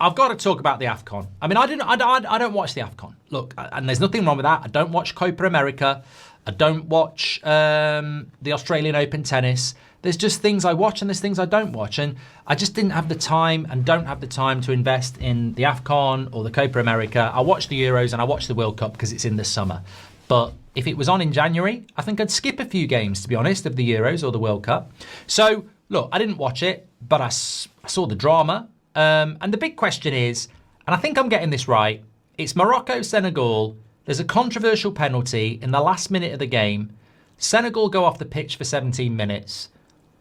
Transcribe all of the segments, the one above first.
I've got to talk about the AFCON. I mean, I don't watch the AFCON. Look, and there's nothing wrong with that. I don't watch Copa America. I don't watch the Australian Open tennis. There's just things I watch and there's things I don't watch. And I just didn't have the time and don't have the time to invest in the AFCON or the Copa America. I watch the Euros and I watch the World Cup because it's in the summer. But if it was on in January, I think I'd skip a few games, to be honest, of the Euros or the World Cup. So, look, I didn't watch it, but I saw the drama. And the big question is, and I think I'm getting this right, it's Morocco-Senegal. There's a controversial penalty in the last minute of the game. Senegal go off the pitch for 17 minutes.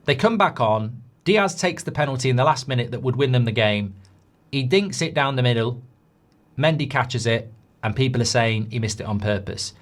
They come back on. Díaz takes the penalty in the last minute that would win them the game. He dinks it down the middle. Mendy catches it, and people are saying he missed it on purpose.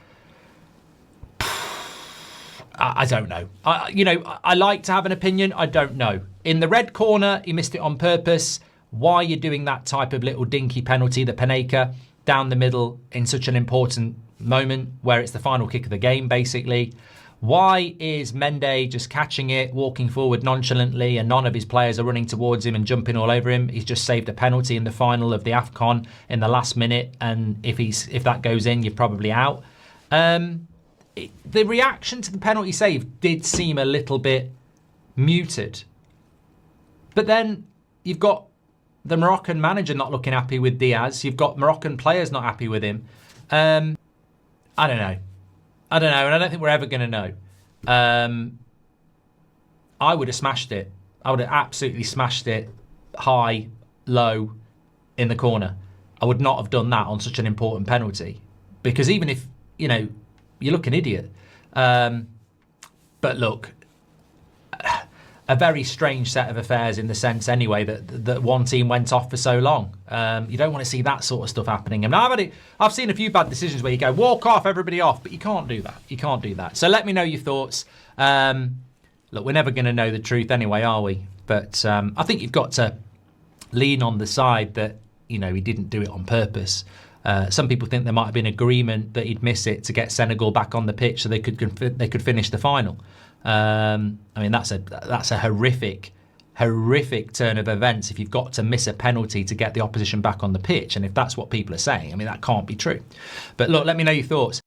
I don't know. I like to have an opinion. I don't know. In the red corner, he missed it on purpose. Why are you doing that type of little dinky penalty, the Panenka, down the middle in such an important moment where it's the final kick of the game, basically? Why is Mendy just catching it, walking forward nonchalantly, and none of his players are running towards him and jumping all over him? He's just saved a penalty in the final of the AFCON in the last minute, and if that goes in, you're probably out. The reaction to the penalty save did seem a little bit muted. But then you've got the Moroccan manager not looking happy with Díaz. You've got Moroccan players not happy with him. I don't know. And I don't think we're ever going to know. I would have smashed it. I would have absolutely smashed it high, low, in the corner. I would not have done that on such an important penalty. Because even if, you look an idiot. But look, a very strange set of affairs in the sense anyway that one team went off for so long. You don't want to see that sort of stuff happening. And I've seen a few bad decisions where you go, walk off, everybody off, but you can't do that. You can't do that. So let me know your thoughts. Look, we're never going to know the truth anyway, are we? But I think you've got to lean on the side that, he didn't do it on purpose. Some people think there might have been agreement that he'd miss it to get Senegal back on the pitch so they could finish the final. I mean, that's a horrific turn of events if you've got to miss a penalty to get the opposition back on the pitch. And if that's what people are saying, I mean, that can't be true. But look, let me know your thoughts.